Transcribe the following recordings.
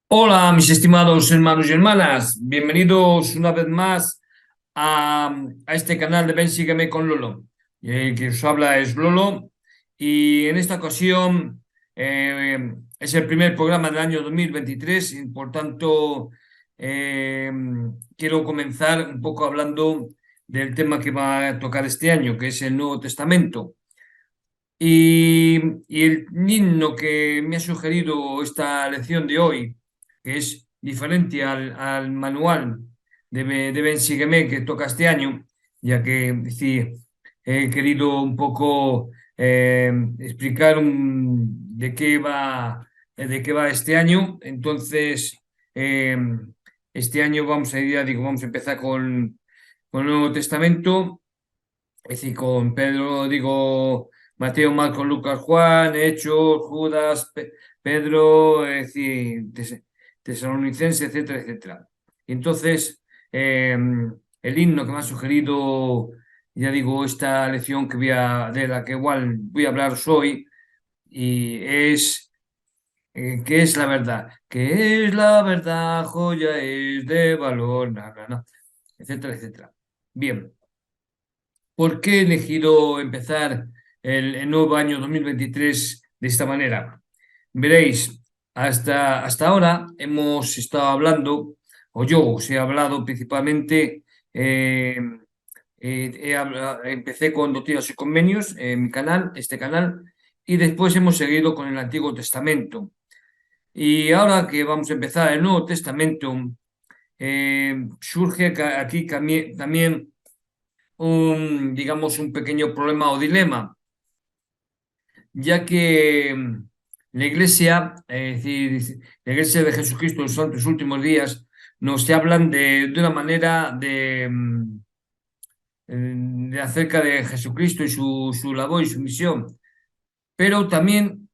Hola, mis estimados hermanos y hermanas, bienvenidos una vez más a este canal de Ven, sígueme con Lolo. Que os habla es Lolo y en esta ocasión es el primer programa del año 2023 y por tanto eh, quiero comenzar un poco hablando del tema que va a tocar este año, que es el Nuevo Testamento. Y el himno que me ha sugerido esta lección de hoy, que es diferente al manual de Ben Sígueme que toca este año, ya que sí, he querido un poco explicar de qué va este año. Entonces, eh, este año vamos a empezar con el Nuevo Testamento, es decir, con Pedro, digo, Mateo, Marcos, Lucas, Juan, Hechos, Judas, Pedro, es decir, Tesalonicense, etcétera, etcétera. Entonces, el himno que me ha sugerido, ya digo, esta lección de la que igual voy a hablar hoy, y es, ¿qué es la verdad? ¿Qué es la verdad? Joya es de valor, etcétera, etcétera. Bien. ¿Por qué he elegido empezar el nuevo año 2023 de esta manera? Veréis, hasta ahora hemos estado hablando, o yo os he hablado principalmente, eh, empecé con Doctrinas y Convenios en mi canal, este canal, y después hemos seguido con el Antiguo Testamento. Y ahora que vamos a empezar el Nuevo Testamento, surge aquí también digamos, un pequeño problema o dilema, ya que la Iglesia, es decir, la Iglesia de Jesucristo en los santos últimos días, nos hablan de una manera de acerca de Jesucristo y su labor y su misión, pero también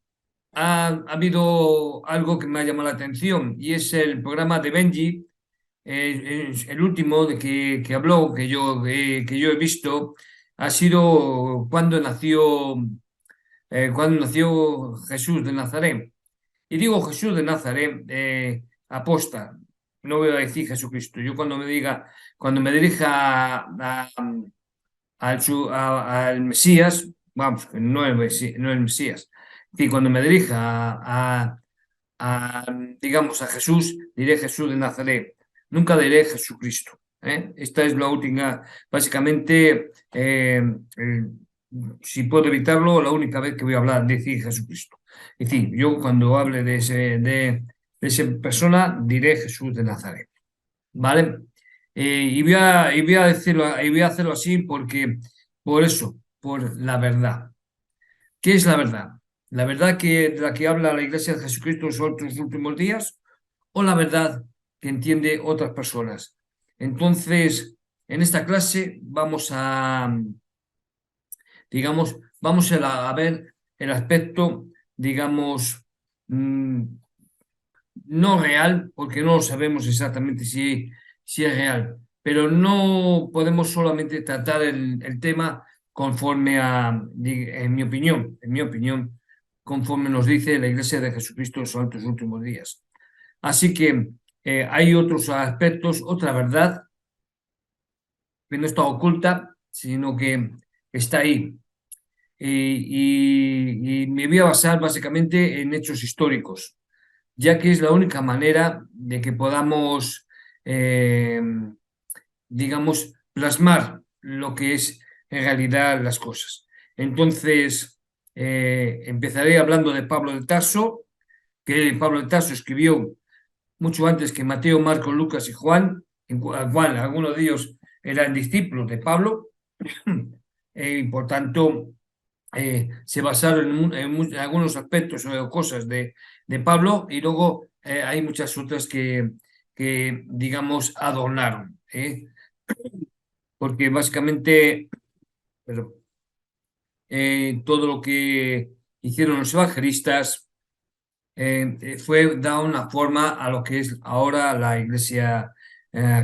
ha habido algo que me ha llamado la atención y es el programa de Benji. Es el último que habló, que yo he visto, ha sido cuando nació Jesús de Nazaret. Y digo Jesús de Nazaret aposta, no voy a decir Jesucristo. Yo cuando me dirija al Mesías, vamos, que no el Mesías, es decir, cuando me dirija digamos, a Jesús, diré Jesús de Nazaret, nunca diré Jesucristo. Esta es la última, básicamente, si puedo evitarlo, la única vez que voy a hablar, decir Jesucristo. Es decir, yo cuando hable de esa persona, diré Jesús de Nazaret. ¿Vale? Y voy a hacerlo así por eso, por la verdad. ¿Qué es la verdad? ¿La verdad de la que habla la Iglesia de Jesucristo en los últimos días o la verdad que entiende otras personas? Entonces, en esta clase vamos a ver el aspecto, digamos, mm, no real, porque no sabemos exactamente si es real, pero no podemos solamente tratar el tema conforme en mi opinión, conforme nos dice la Iglesia de Jesucristo en los santos últimos días. Así que hay otros aspectos, otra verdad que no está oculta, sino que está ahí. Y me voy a basar básicamente en hechos históricos, ya que es la única manera de que podamos, digamos, plasmar lo que es en realidad las cosas. Entonces, empezaré hablando de Pablo de Tarso, que Pablo de Tarso escribió mucho antes que Mateo, Marcos, Lucas y Juan. Juan, algunos de ellos eran discípulos de Pablo, y por tanto se basaron en algunos aspectos o cosas de Pablo y luego hay muchas otras digamos, adornaron, porque básicamente pero, todo lo que hicieron los evangelistas fue dar una forma a lo que es ahora la iglesia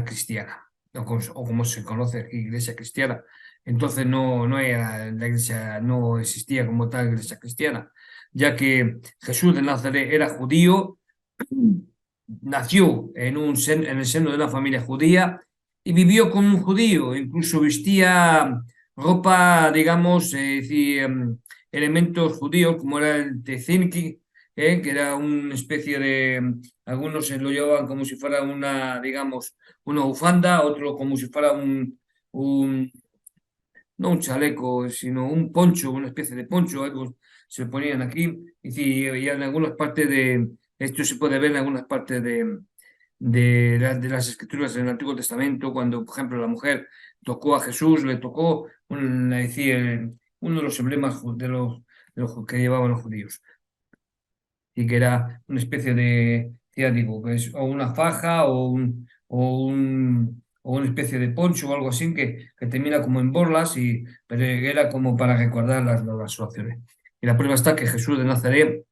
cristiana, o como se conoce aquí, iglesia cristiana. Entonces no era la iglesia, no existía como tal iglesia cristiana, ya que Jesús de Nazaret era judío nació en el seno de una familia judía y vivió como un judío, incluso vestía ropa, digamos, es decir, elementos judíos, como era el tzinki, que era una especie de, algunos se lo llevaban como si fuera una, digamos, una bufanda, otro como si fuera un no un chaleco, sino un poncho, una especie de poncho, algo se ponían aquí, y en algunas partes de, esto se puede ver en algunas partes de las escrituras del Antiguo Testamento, cuando, por ejemplo, la mujer tocó a Jesús, le tocó, es decir, uno de los emblemas de los que llevaban los judíos y que era una especie de, ya digo, que es o una faja o una especie de poncho o algo así que termina como en borlas, pero era como para recordar las oraciones. Y la prueba está que Jesús de Nazaret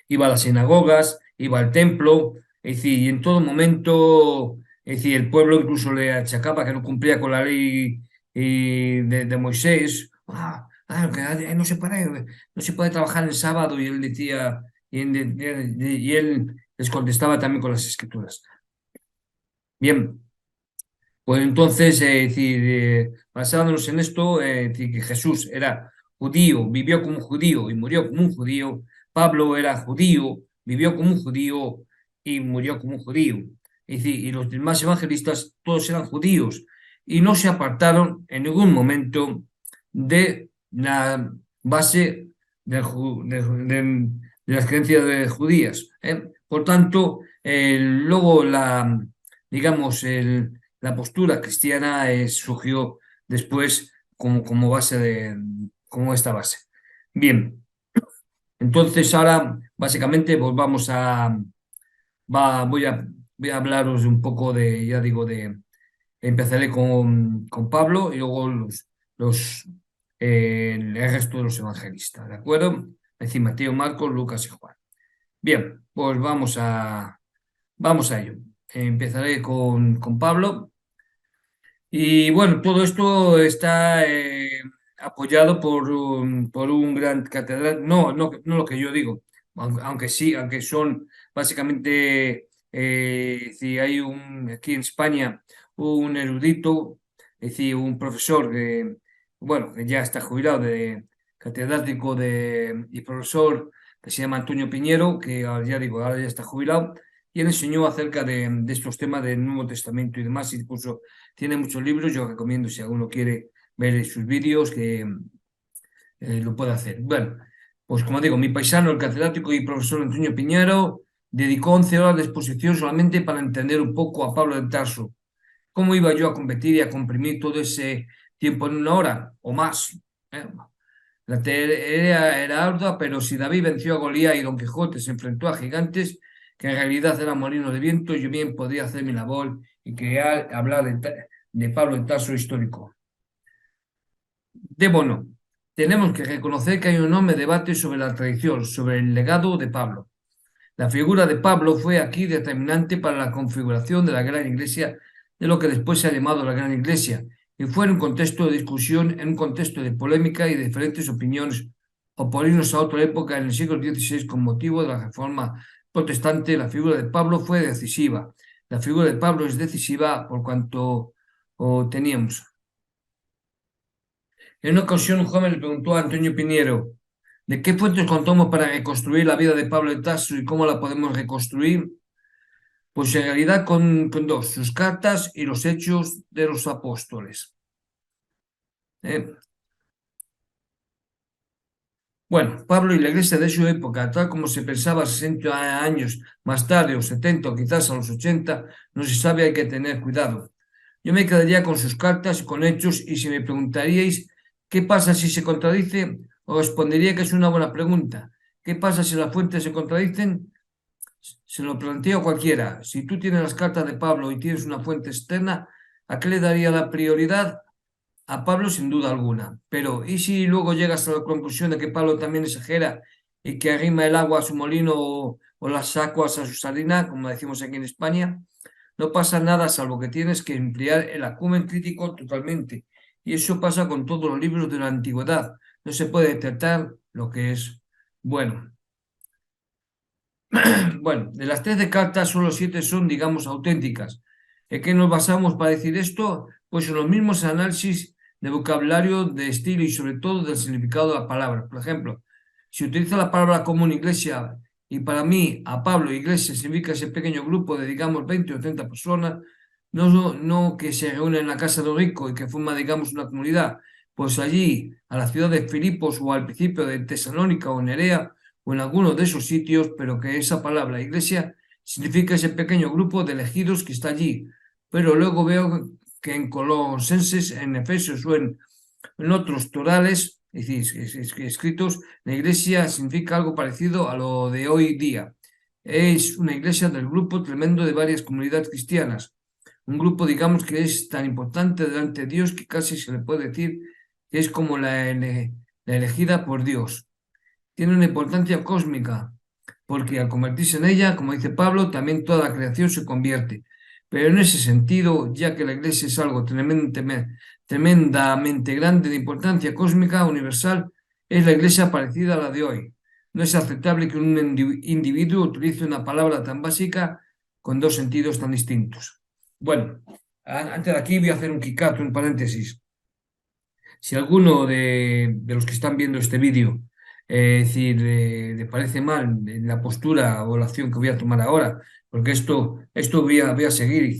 iba a las sinagogas, iba al templo, es decir, y en todo momento, es decir, el pueblo incluso le achacaba que no cumplía con la ley de Moisés. Que no se puede trabajar el sábado, y él decía, y él les contestaba también con las escrituras. Bien, pues entonces, es decir, basándonos en esto, es decir, que Jesús era judío, vivió como un judío y murió como un judío. Pablo era judío, vivió como un judío y murió como un judío. Es decir, y los demás evangelistas todos eran judíos y no se apartaron en ningún momento de la base de las creencias judías. Por tanto, luego digamos, la postura cristiana surgió después como base como esta base. Bien, entonces ahora básicamente pues voy a hablaros un poco ya digo, empezaré con Pablo y luego el resto de los evangelistas, ¿de acuerdo? Es decir, Mateo, Marcos, Lucas y Juan. Bien, pues vamos a ello. Empezaré con Pablo. Y bueno, todo esto está apoyado por un gran catedral. No, no, no lo que yo digo, aunque sí, aunque son básicamente, si hay aquí en España un erudito, es decir, un profesor bueno, que ya está jubilado catedrático y profesor, que se llama Antonio Piñero, que ya digo, ahora ya está jubilado, y él enseñó acerca de estos temas del Nuevo Testamento y demás, y puso tiene muchos libros, yo recomiendo si alguno quiere ver sus vídeos que lo puede hacer. Bueno, pues como digo, mi paisano, el catedrático y profesor Antonio Piñero, dedicó 11 horas de exposición solamente para entender un poco a Pablo de Tarso. ¿Cómo iba yo a competir y a comprimir todo ese tiempo en una hora o más? ¿Eh? La tarea era ardua, pero si David venció a Goliat y Don Quijote se enfrentó a gigantes que en realidad eran molinos de viento, yo bien podía hacer mi labor y hablar de Pablo de Tarso histórico. De bueno, tenemos que reconocer que hay un enorme debate sobre la tradición, sobre el legado de Pablo. La figura de Pablo fue aquí determinante para la configuración de la Gran Iglesia, de lo que después se ha llamado la Gran Iglesia, y fue en un contexto de discusión, en un contexto de polémica y de diferentes opiniones, oponernos a otra época en el siglo XVI con motivo de la Reforma Protestante. La figura de Pablo fue decisiva. La figura de Pablo es decisiva por cuanto teníamos. En una ocasión, un joven le preguntó a Antonio Piñero, ¿de qué fuentes contamos para reconstruir la vida de Pablo de Tarso y cómo la podemos reconstruir? Pues en realidad con dos, sus cartas y los hechos de los apóstoles. ¿Eh? Bueno, Pablo y la iglesia de su época, tal como se pensaba 60 años más tarde, o 70, o quizás a los 80, no se sabe, hay que tener cuidado. Yo me quedaría con sus cartas y con hechos, y si me preguntaríais qué pasa si se contradice, os respondería que es una buena pregunta. ¿Qué pasa si las fuentes se contradicen? Se lo planteo a cualquiera. Si tú tienes las cartas de Pablo y tienes una fuente externa, ¿a qué le daría la prioridad? A Pablo sin duda alguna. Pero ¿y si luego llegas a la conclusión de que Pablo también exagera y que arrima el agua a su molino o las aguas a su sardina, como decimos aquí en España? No pasa nada salvo que tienes que emplear el acumen crítico totalmente. Y eso pasa con todos los libros de la antigüedad. No se puede detectar lo que es bueno. Bueno, de las 13 cartas, solo 7 son, digamos, auténticas. ¿En qué nos basamos para decir esto? Pues en los mismos análisis de vocabulario, de estilo y sobre todo del significado de la palabra. Por ejemplo, si utiliza la palabra común iglesia y para mí, a Pablo, iglesia significa ese pequeño grupo de, digamos, 20 o 30 personas, no que se reúne en la casa de un rico y que forma, digamos, una comunidad, pues allí, a la ciudad de Filipos o al principio de Tesalónica o Nerea, o en alguno de esos sitios, pero que esa palabra iglesia significa ese pequeño grupo de elegidos que está allí. Pero luego veo que en Colosenses, en Efesios o en otros torales, es decir, escritos, la iglesia significa algo parecido a lo de hoy día. Es una iglesia del grupo tremendo de varias comunidades cristianas. Un grupo, digamos, que es tan importante delante de Dios que casi se le puede decir que es como la elegida por Dios. Tiene una importancia cósmica, porque al convertirse en ella, como dice Pablo, también toda la creación se convierte. Pero en ese sentido, ya que la Iglesia es algo tremendamente grande de importancia cósmica, universal, es la Iglesia parecida a la de hoy. No es aceptable que un individuo utilice una palabra tan básica con dos sentidos tan distintos. Bueno, antes de aquí voy a hacer un kick-out, un paréntesis. Si alguno de los que están viendo este vídeo, es decir, le parece mal la postura o la acción que voy a tomar ahora, porque esto voy a seguir, es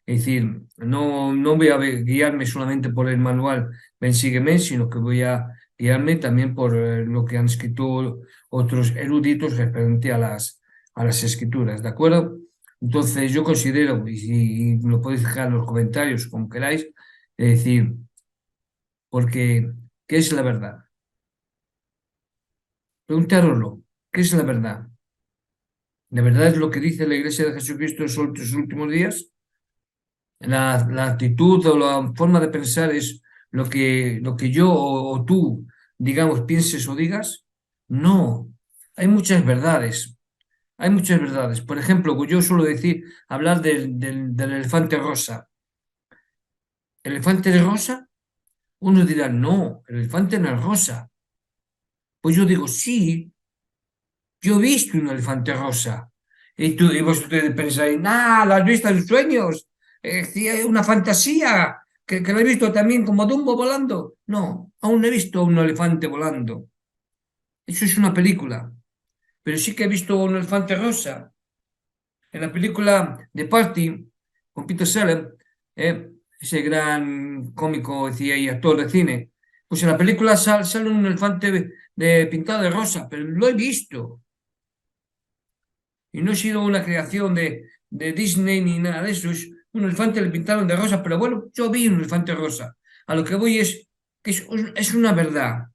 decir, no voy a guiarme solamente por el manual Ven, sígueme, sino que voy a guiarme también por lo que han escrito otros eruditos referente a las escrituras, ¿de acuerdo? Entonces yo considero, y me lo podéis dejar en los comentarios como queráis, es decir, porque, ¿qué es la verdad? Preguntároslo, ¿qué es la verdad? ¿La verdad es lo que dice la Iglesia de Jesucristo en sus últimos días? La actitud o la forma de pensar es lo que yo o tú, digamos, pienses o digas? No, hay muchas verdades. Hay muchas verdades. Por ejemplo, yo suelo decir, hablar del elefante rosa. ¿El elefante es rosa? Uno dirá, no, el elefante no es rosa. Pues yo digo, sí, yo he visto un elefante rosa. Y vosotros pensáis, nada, lo has visto en sueños. Sí, es una fantasía, que lo he visto también como Dumbo volando. No, aún no he visto un elefante volando. Eso es una película. Pero sí que he visto un elefante rosa. En la película The Party, con Peter Sellers, ese gran cómico decía, y actor de cine, pues en la película sale un elefante pintado de rosa, pero lo he visto. Y no ha sido una creación de Disney ni nada de eso. Es un elefante le pintaron de rosa, pero bueno, yo vi un elefante rosa. A lo que voy es que es una verdad.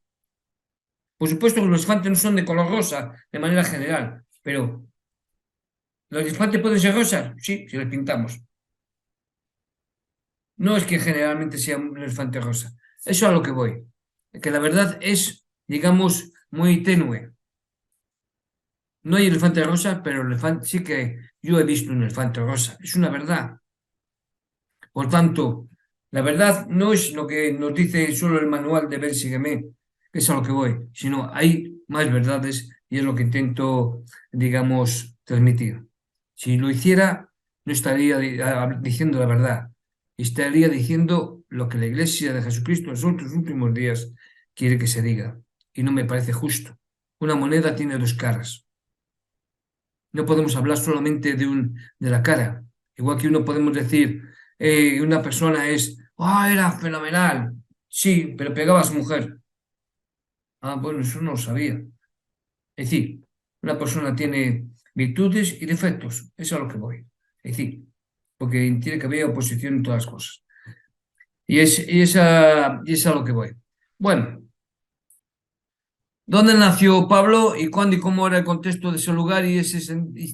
Por supuesto que los elefantes no son de color rosa de manera general, pero ¿los elefantes pueden ser rosas? Sí, si los pintamos. No es que generalmente sea un elefante rosa. Eso a lo que voy. Que la verdad es, digamos, muy tenue. No hay elefante rosa, pero el elefante sí que yo he visto un elefante rosa. Es una verdad. Por tanto, la verdad no es lo que nos dice solo el manual de Ven, sígueme, que es a lo que voy, sino hay más verdades y es lo que intento, digamos, transmitir. Si lo hiciera, no estaría diciendo la verdad, estaría diciendo lo que la Iglesia de Jesucristo en los últimos días quiere que se diga. Y no me parece justo. Una moneda tiene dos caras. No podemos hablar solamente de la cara. Igual que uno podemos decir, una persona es, era fenomenal. Sí, pero pegaba a su mujer. Ah, bueno, eso no lo sabía. Es decir, una persona tiene virtudes y defectos. Eso es a lo que voy. Es decir, porque tiene que haber oposición en todas las cosas. Y es a lo que voy. Bueno, ¿dónde nació Pablo y cuándo y cómo era el contexto de ese lugar y ese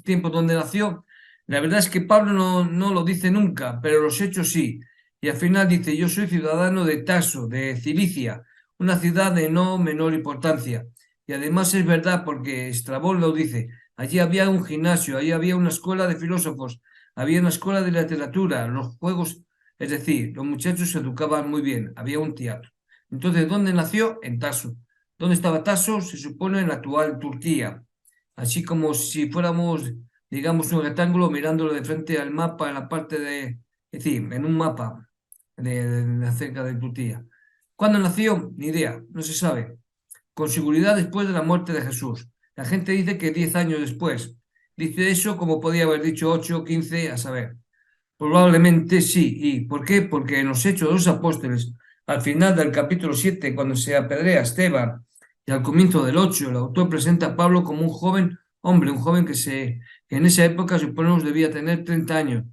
tiempo donde nació? La verdad es que Pablo no lo dice nunca, pero los hechos sí. Y al final dice, yo soy ciudadano de Taso, de Cilicia, una ciudad de no menor importancia. Y además es verdad porque Estrabón lo dice, allí había un gimnasio, allí había una escuela de filósofos, había una escuela de literatura, los juegos, es decir, los muchachos se educaban muy bien, había un teatro. Entonces, ¿dónde nació? En Taso. ¿Dónde estaba Taso? Se supone en la actual Turquía. así como si fuéramos, digamos, un rectángulo mirándolo de frente al mapa en la parte de, es decir, en un mapa acerca de Turquía. ¿Cuándo nació? Ni idea, no se sabe. Con seguridad después de la muerte de Jesús. La gente dice que 10 años después. Dice eso como podía haber dicho 8 o 15, a saber. Probablemente sí. ¿Y por qué? Porque en los Hechos de los Apóstoles, al final del capítulo 7, cuando se apedrea a Esteban, y al comienzo del 8, el autor presenta a Pablo como un joven hombre, un joven que en esa época suponemos debía tener 30 años.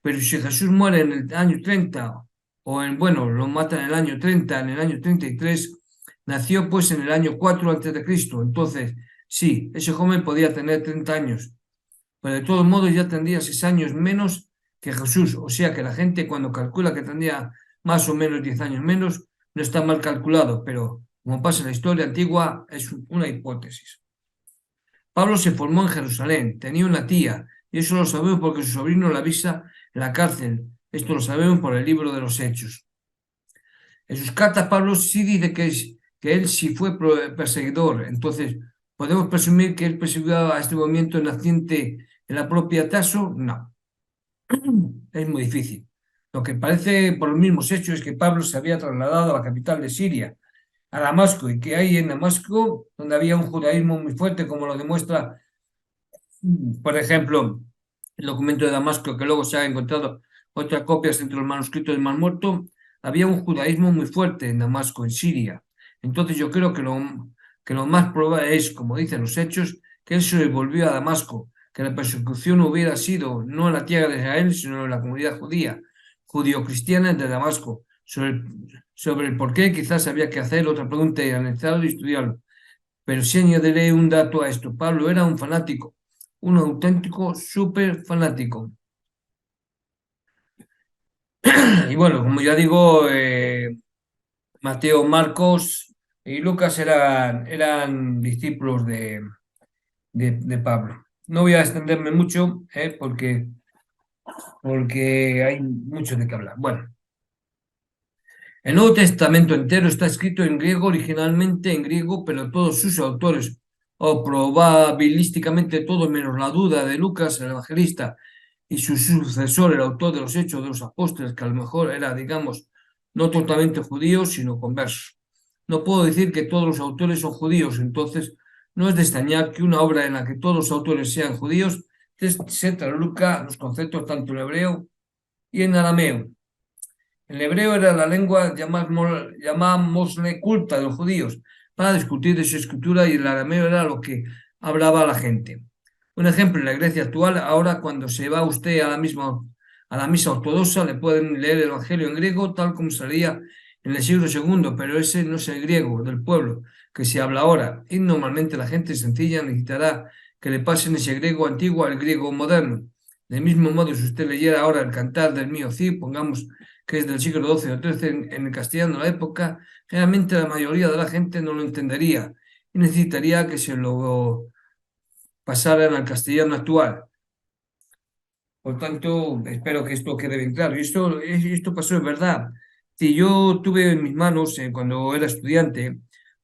Pero si Jesús muere en el año 30, bueno, lo mata en el año 30, en el año 33, nació pues en el año 4 antes de Cristo. Entonces, sí, ese joven podía tener 30 años, pero de todos modos ya tendría 6 años menos que Jesús. O sea que la gente cuando calcula que tendría más o menos 10 años menos, no está mal calculado, pero como pasa en la historia antigua, es una hipótesis. Pablo se formó en Jerusalén, tenía una tía, y eso lo sabemos porque su sobrino la avisa en la cárcel. Esto lo sabemos por el libro de los Hechos. En sus cartas, Pablo sí dice que él sí fue perseguidor. Entonces, ¿podemos presumir que él persiguió a este movimiento naciente en la propia Taso? No, es muy difícil. Lo que parece por los mismos hechos es que Pablo se había trasladado a la capital de Siria, a Damasco, y que hay en Damasco, donde había un judaísmo muy fuerte, como lo demuestra, por ejemplo, el documento de Damasco, que luego se ha encontrado otras copias entre los manuscritos del Mar Muerto, había un judaísmo muy fuerte en Damasco, en Siria. Entonces yo creo que lo más probable es, como dicen los hechos, que él se volvió a Damasco, que la persecución hubiera sido no en la tierra de Israel, sino en la comunidad judía, judío-cristiana de Damasco. Sobre el por qué quizás había que hacer otra pregunta y analizarlo y estudiarlo. Pero sí añadiré un dato a esto. Pablo era un fanático, un auténtico súper fanático. Y bueno, como ya digo, Mateo, Marcos y Lucas eran discípulos de Pablo. No voy a extenderme mucho, porque hay mucho de qué hablar. Bueno, el Nuevo Testamento entero está escrito en griego, originalmente en griego, pero todos sus autores, o probabilísticamente todo menos la duda de Lucas, el evangelista, y su sucesor, el autor de los Hechos de los Apóstoles, que a lo mejor era, digamos, no totalmente judío, sino converso. No puedo decir que todos los autores son judíos, entonces no es de extrañar que una obra en la que todos los autores sean judíos se traduzca los conceptos tanto en hebreo y en arameo. El hebreo era la lengua llamámosle culta de los judíos para discutir de su escritura y el arameo era lo que hablaba la gente. Un ejemplo, en la Grecia actual, ahora cuando se va usted a la misa ortodoxa, le pueden leer el Evangelio en griego tal como salía en el siglo segundo, pero ese no es el griego del pueblo que se habla ahora. Y normalmente la gente sencilla necesitará que le pasen ese griego antiguo al griego moderno. Del mismo modo, si usted leyera ahora el Cantar del Mío Cid, pongamos que es del siglo XII o XIII en el castellano de la época, realmente la mayoría de la gente no lo entendería y necesitaría que se lo pasaran al castellano actual. Por tanto, espero que esto quede bien claro. Y esto pasó en verdad. Si yo tuve en mis manos, cuando era estudiante,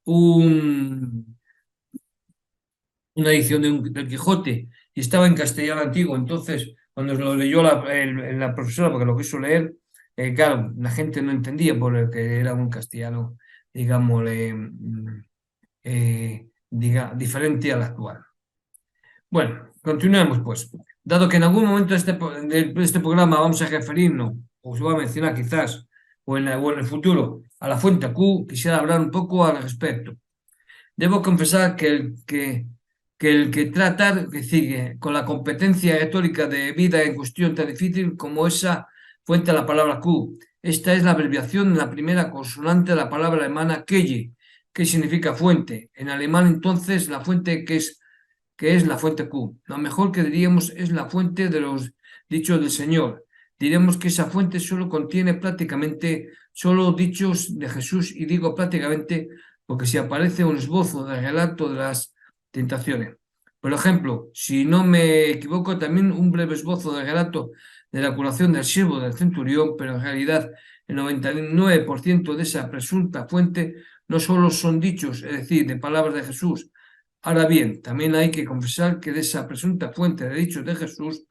un, una edición del Quijote y estaba en castellano antiguo. Entonces, cuando lo leyó la profesora, porque lo quiso leer, claro, la gente no entendía porque era un castellano, digamos, diferente al actual. Bueno, continuemos pues. Dado que en algún momento de este programa vamos a referirnos, o se va a mencionar quizás, o en el futuro, a la fuente Q, quisiera hablar un poco al respecto. Debo confesar que el que tratar, que sigue, con la competencia retórica de vida en cuestión tan difícil como esa fuente a la palabra Q. Esta es la abreviación de la primera consonante de la palabra alemana Quelle, que significa fuente. En alemán, entonces, la fuente que es la fuente Q. Lo mejor que diríamos es la fuente de los dichos del Señor. Diremos que esa fuente solo contiene prácticamente solo dichos de Jesús, y digo prácticamente porque si aparece un esbozo del relato de las tentaciones. Por ejemplo, si no me equivoco, también un breve esbozo del relato de la curación del siervo del centurión, pero en realidad el 99% de esa presunta fuente no solo son dichos, es decir, de palabras de Jesús, Ahora bien, también hay que confesar que de esa presunta fuente de dichos de Jesús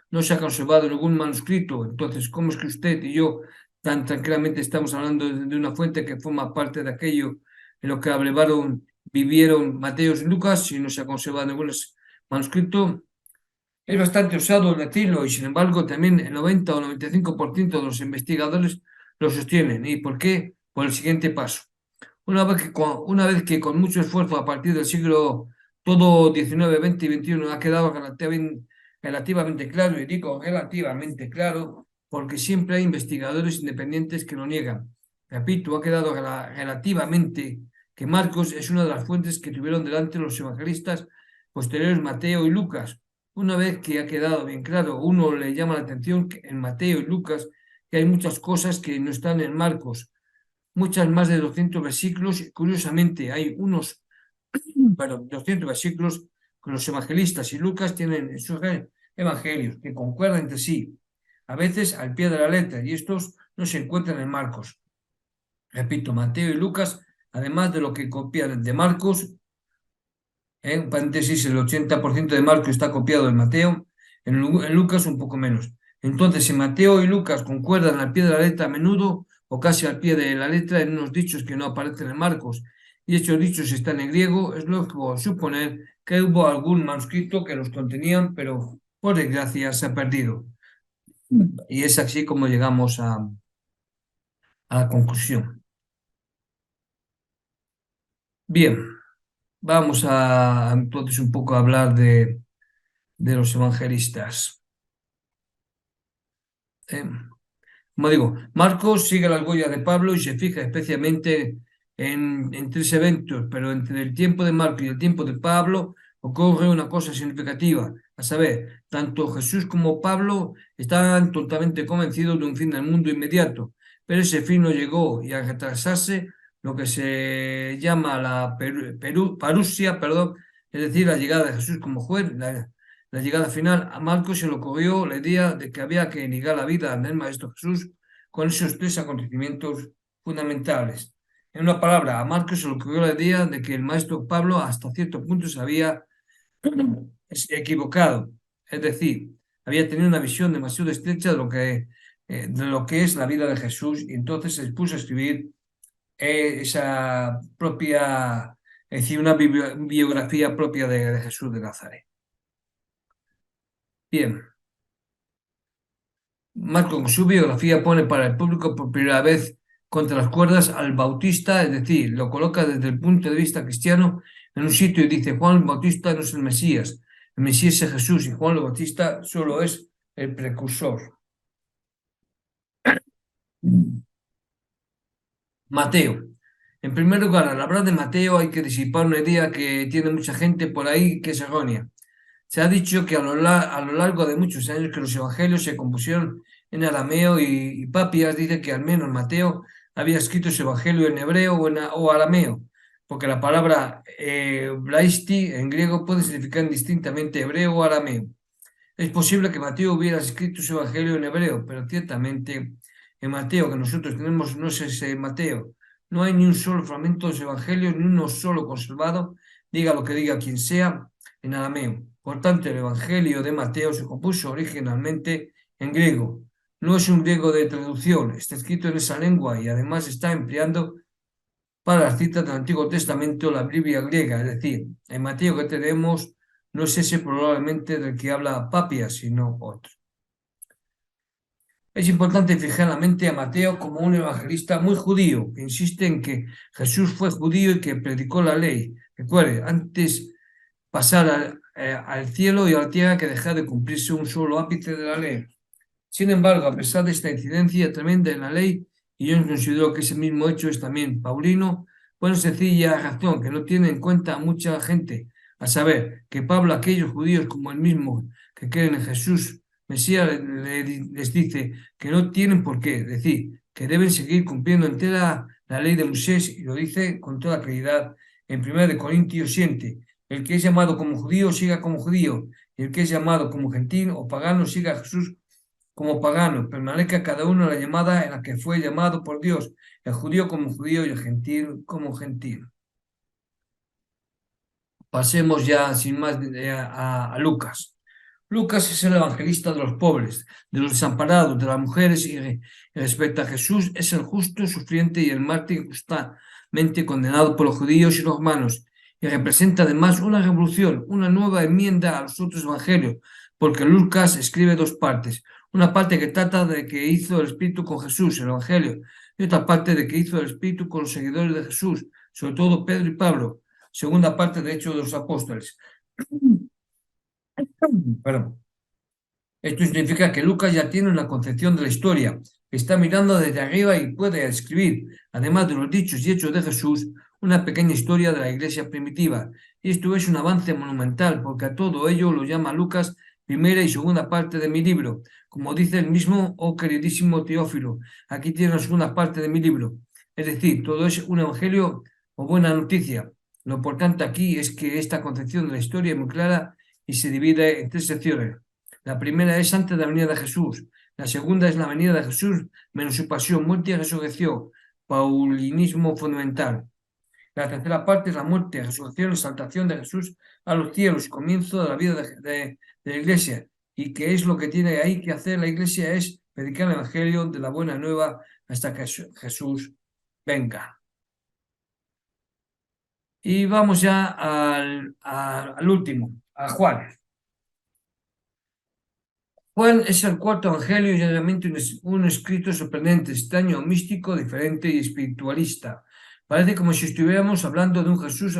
no se ha conservado ningún manuscrito. Entonces, ¿cómo es que usted y yo tan tranquilamente estamos hablando de una fuente que forma parte de aquello en lo que abrevaron, vivieron Mateo y Lucas si no se ha conservado ningún manuscrito? Es bastante osado decirlo y sin embargo también el 90 o 95% de los investigadores lo sostienen. ¿Y por qué? Por el siguiente paso. Una vez que con mucho esfuerzo a partir del siglo todo 19, 20 y 21 ha quedado relativamente claro, y digo relativamente claro, porque siempre hay investigadores independientes que lo niegan. Repito, ha quedado relativamente que Marcos es una de las fuentes que tuvieron delante los evangelistas posteriores Mateo y Lucas. Una vez que ha quedado bien claro, uno le llama la atención que en Mateo y Lucas que hay muchas cosas que no están en Marcos, muchas más de 200 versículos. Curiosamente, hay unos, perdón, 200 versículos que los evangelistas y Lucas tienen en sus evangelios, que concuerdan entre sí, a veces al pie de la letra, y estos no se encuentran en Marcos. Repito, Mateo y Lucas, además de lo que copian de Marcos, en paréntesis, el 80% de Marcos está copiado en Mateo, en Lucas un poco menos. Entonces, si Mateo y Lucas concuerdan al pie de la letra a menudo, o casi al pie de la letra, en unos dichos que no aparecen en Marcos, y estos dichos están en griego, es lógico suponer que hubo algún manuscrito que los contenían, pero por desgracia se ha perdido. Y es así como llegamos a la conclusión. Bien, vamos a entonces un poco a hablar de los evangelistas. ¿Eh? Como digo, Marcos sigue las huellas de Pablo y se fija especialmente en tres eventos, pero entre el tiempo de Marcos y el tiempo de Pablo ocurre una cosa significativa, a saber, tanto Jesús como Pablo estaban totalmente convencidos de un fin del mundo inmediato, pero ese fin no llegó y al retrasarse lo que se llama la parusia, perdón, es decir, la llegada de Jesús como juez, la llegada final, a Marcos se le ocurrió la idea de que había que ligar la vida del Maestro Jesús con esos tres acontecimientos fundamentales. En una palabra, a Marcos se le ocurrió la idea de que el Maestro Pablo hasta cierto punto se había equivocado, es decir, había tenido una visión demasiado estrecha de lo que es la vida de Jesús y entonces se puso a escribir esa propia, es decir, una biografía propia de Jesús de Nazaret. Bien. Marco en su biografía pone para el público por primera vez contra las cuerdas al Bautista, es decir, lo coloca desde el punto de vista cristiano en un sitio y dice, Juan el Bautista no es el Mesías es Jesús y Juan el Bautista solo es el precursor. Mateo. En primer lugar, al hablar de Mateo hay que disipar una idea que tiene mucha gente por ahí que es errónea. Se ha dicho que a lo largo de muchos años que los evangelios se compusieron en arameo y Papias dice que al menos Mateo había escrito su evangelio en hebreo o arameo, porque la palabra blaisti en griego puede significar indistintamente hebreo o arameo. Es posible que Mateo hubiera escrito su evangelio en hebreo, pero ciertamente el Mateo que nosotros tenemos no es ese Mateo. No hay ni un solo fragmento de su evangelio, ni uno solo conservado, diga lo que diga quien sea, en arameo. Por tanto, el evangelio de Mateo se compuso originalmente en griego. No es un griego de traducción, está escrito en esa lengua y además está empleando para las citas del Antiguo Testamento la Biblia griega, es decir, el Mateo que tenemos no es ese probablemente del que habla Papias, sino otro. Es importante fijar en la mente a Mateo como un evangelista muy judío, que insiste en que Jesús fue judío y que predicó la ley. Recuerde, antes pasar al cielo y a la tierra que dejar de cumplirse un solo ápice de la ley. Sin embargo, a pesar de esta incidencia tremenda en la ley, y yo considero que ese mismo hecho es también paulino, por una sencilla razón que no tiene en cuenta mucha gente, a saber, que Pablo a aquellos judíos como el mismo que creen en Jesús, Mesías, les dice que no tienen por qué, decir, que deben seguir cumpliendo entera la ley de Moisés, y lo dice con toda claridad en 1 Corintios 7. El que es llamado como judío, siga como judío, y el que es llamado como gentil o pagano, siga a Jesús como pagano, permanezca cada uno en la llamada en la que fue llamado por Dios, el judío como judío y el gentil como gentil. pasemos ya sin más a Lucas. Lucas es el evangelista de los pobres, de los desamparados, de las mujeres y respecto a Jesús es el justo, sufriente y el mártir justamente condenado por los judíos y los romanos y representa además una revolución, una nueva enmienda a los otros evangelios, porque Lucas escribe dos partes, una parte que trata de que hizo el Espíritu con Jesús, el evangelio, y otra parte de que hizo el Espíritu con los seguidores de Jesús, sobre todo Pedro y Pablo, segunda parte de Hechos de los Apóstoles. Perdón. Esto significa que Lucas ya tiene una concepción de la historia, que está mirando desde arriba y puede escribir, además de los dichos y hechos de Jesús, una pequeña historia de la iglesia primitiva. Y esto es un avance monumental, porque a todo ello lo llama Lucas primera y segunda parte de mi libro. Como dice el mismo, oh queridísimo Teófilo, aquí tiene la segunda parte de mi libro. Es decir, todo es un evangelio o buena noticia. Lo importante aquí es que esta concepción de la historia es muy clara y se divide en tres secciones. La primera es antes de la venida de Jesús. La segunda es la venida de Jesús menos su pasión, muerte y resurrección. Paulinismo fundamental. La tercera parte es la muerte, resurrección y exaltación de Jesús a los cielos, comienzo de la vida de la iglesia. Y que es lo que tiene ahí que hacer la iglesia es predicar el evangelio de la buena nueva hasta que Jesús venga. Y vamos ya al último, a Juan. Juan es el cuarto evangelio y realmente un escrito sorprendente, extraño, místico, diferente y espiritualista. Parece como si estuviéramos hablando de un Jesús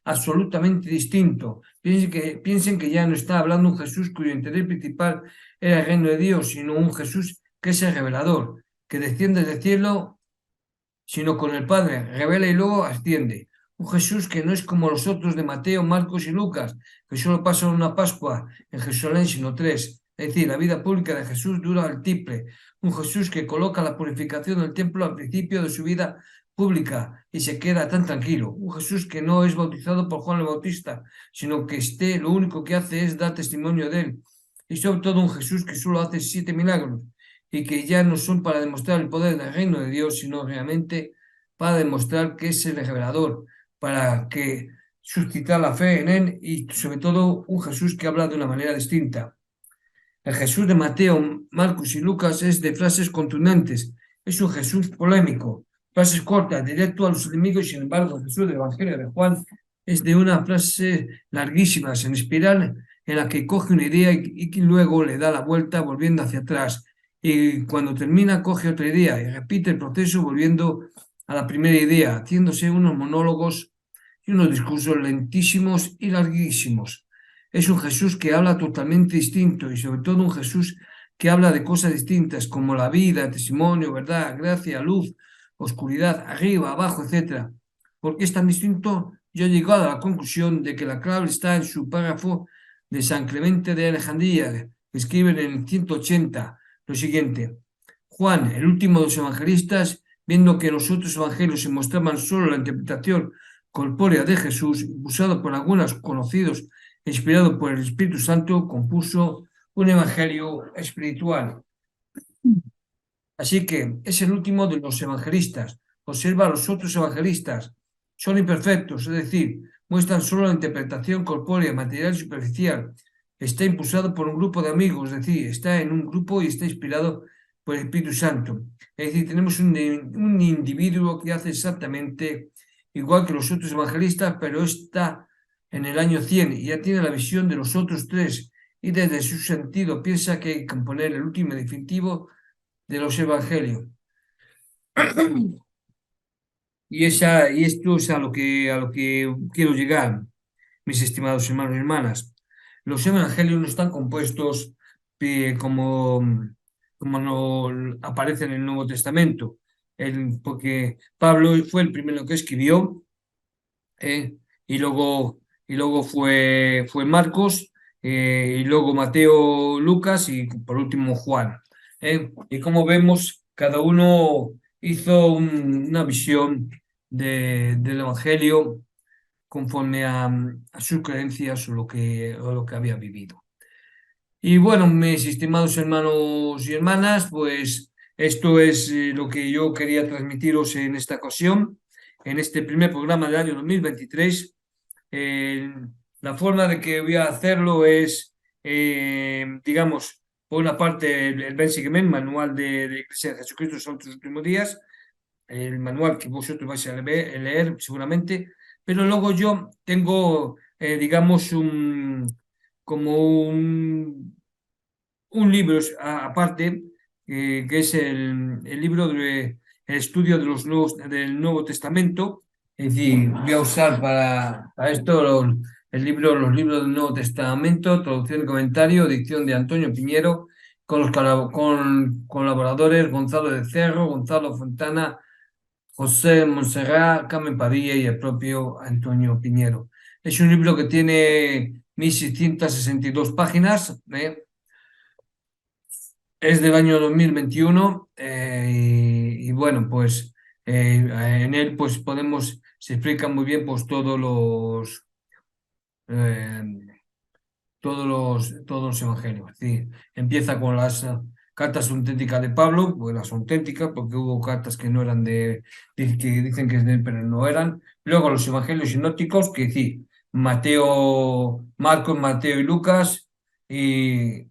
absolutamente distinto. Piensen que ya no está hablando un Jesús cuyo interés principal era el reino de Dios, sino un Jesús que es el revelador, que desciende del cielo, sino con el Padre, revela y luego asciende. Un Jesús que no es como los otros de Mateo, Marcos y Lucas, que solo pasan una Pascua en Jerusalén, sino tres. Es decir, la vida pública de Jesús dura el triple. Un Jesús que coloca la purificación del templo al principio de su vida pública y se queda tan tranquilo. Un Jesús que no es bautizado por Juan el Bautista, sino que lo único que hace es dar testimonio de él. Y sobre todo un Jesús que solo hace 7 milagros y que ya no son para demostrar el poder del reino de Dios, sino realmente para demostrar que es el revelador, para que suscitar la fe en él y sobre todo un Jesús que habla de una manera distinta. El Jesús de Mateo, Marcos y Lucas es de frases contundentes, es un Jesús polémico, frases cortas, directo a los enemigos, sin embargo, el Jesús del Evangelio de Juan es de una frase larguísima, en espiral, en la que coge una idea y luego le da la vuelta volviendo hacia atrás. Y cuando termina, coge otra idea y repite el proceso volviendo a la primera idea, haciéndose unos monólogos y unos discursos lentísimos y larguísimos. Es un Jesús que habla totalmente distinto y sobre todo un Jesús que habla de cosas distintas como la vida, testimonio, verdad, gracia, luz, oscuridad, arriba, abajo, etc. ¿Por qué es tan distinto? Yo he llegado a la conclusión de que la clave está en su párrafo de San Clemente de Alejandría, que escribe en el 180 lo siguiente. Juan, el último de los evangelistas, viendo que los otros evangelios se mostraban solo la interpretación corpórea de Jesús, usado por algunos conocidos e inspirado por el Espíritu Santo, compuso un evangelio espiritual. Así que es el último de los evangelistas. Observa a los otros evangelistas. Son imperfectos, es decir, muestran solo la interpretación corpórea, material y superficial. Está impulsado por un grupo de amigos, es decir, está en un grupo y está inspirado por el Espíritu Santo. Es decir, tenemos un individuo que hace exactamente igual que los otros evangelistas, pero está en el año 100 y ya tiene la visión de los otros tres y desde su sentido piensa que hay que componer el último y definitivo de los evangelios. Y esto es a lo que quiero llegar, mis estimados hermanos y hermanas. Los evangelios no están compuestos como, como no aparece en el Nuevo Testamento, porque Pablo fue el primero que escribió, ¿eh? y luego, fue Marcos, y luego Mateo, Lucas y por último Juan. Y como vemos, cada uno hizo una visión del Evangelio conforme a sus creencias o lo que había vivido. Y bueno, mis estimados hermanos y hermanas, pues esto es lo que yo quería transmitiros en esta ocasión, en este primer programa del año 2023. eh, la forma de que voy a hacerlo es, digamos, por una parte, el Bensigmen, manual de Iglesia de Jesucristo son tus últimos días, el manual que vosotros vais a leer seguramente, pero luego yo tengo, digamos, como un libro aparte, que es el libro de el estudio de del Nuevo Testamento. Es decir, voy a usar para esto los libros del Nuevo Testamento, traducción y comentario, dicción de Antonio Piñero, con los con colaboradores Gonzalo de Cerro, Gonzalo Fontana, José Monserrat, Carmen Padilla y el propio Antonio Piñero. Es un libro que tiene 1662 páginas, ¿eh? Es del año 2021, y bueno, pues en él pues se explican muy bien pues eh, todos los evangelios. Es decir, empieza con las cartas auténticas de Pablo, pues las auténticas, porque hubo cartas que no eran que dicen que es de él, pero no eran. Luego los evangelios sinópticos, que sí, Mateo, Marcos, Mateo y Lucas, y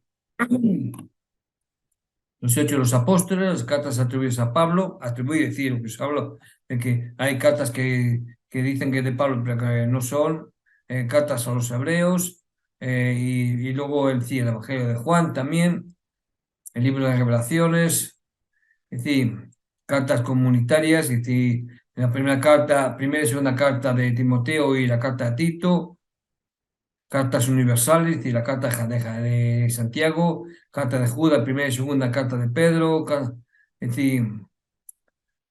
los Hechos de los Apóstoles, las cartas atribuidas a Pablo, atribuir, decir, pues hablo de que hay cartas que dicen que es de Pablo, pero que no son, cartas a los hebreos, y luego sí, el Evangelio de Juan también, el libro de Revelaciones, es decir, cartas comunitarias, es decir, la primera y segunda carta de Timoteo y la carta de Tito, cartas universales, es decir, la carta de Santiago, carta de Judas, primera y segunda carta de Pedro, es decir,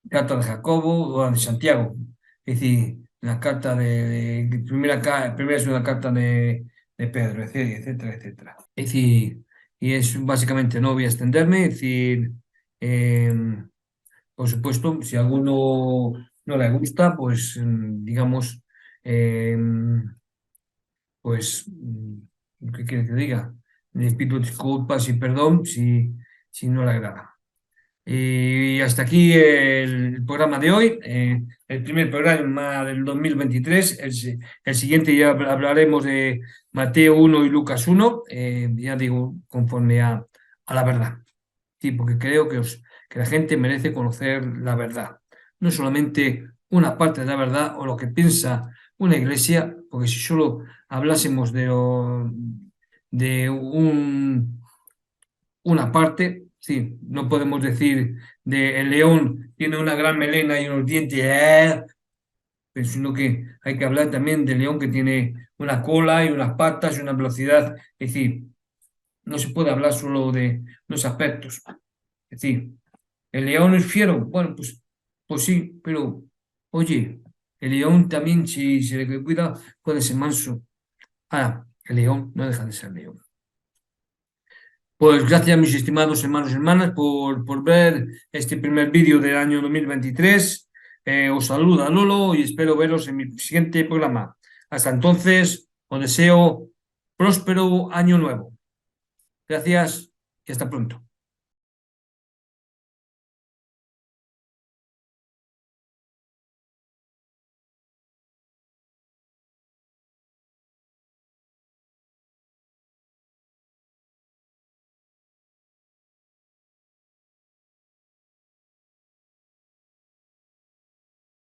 carta de Jacobo o la de Santiago, es decir, la carta primera y segunda carta de Pedro, etcétera, etcétera, etcétera. Es decir, y es básicamente, no voy a extenderme, es decir, por supuesto, si a alguno no le gusta, pues digamos, pues, ¿qué quiere que diga? Le pido disculpas y perdón si no le agrada. Y hasta aquí el programa de hoy, el primer programa del 2023. El siguiente ya hablaremos de Mateo 1 y Lucas 1, ya digo, conforme a la verdad. Sí, porque creo que la gente merece conocer la verdad, no solamente una parte de la verdad o lo que piensa una iglesia, porque si solo hablásemos de una parte, sí, no podemos decir de el león tiene una gran melena y unos dientes, pero sino que hay que hablar también del león que tiene una cola y unas patas y una velocidad. Es decir, no se puede hablar solo de los aspectos. Es decir, el león es fiero. Bueno, pues sí, pero oye, el león también, si se le cuida, puede ser manso. Ah, el león no deja de ser león. Pues gracias, mis estimados hermanos y hermanas, por ver este primer vídeo del año 2023. Os saluda Lolo y espero veros en mi siguiente programa. Hasta entonces, os deseo próspero año nuevo. Gracias y hasta pronto.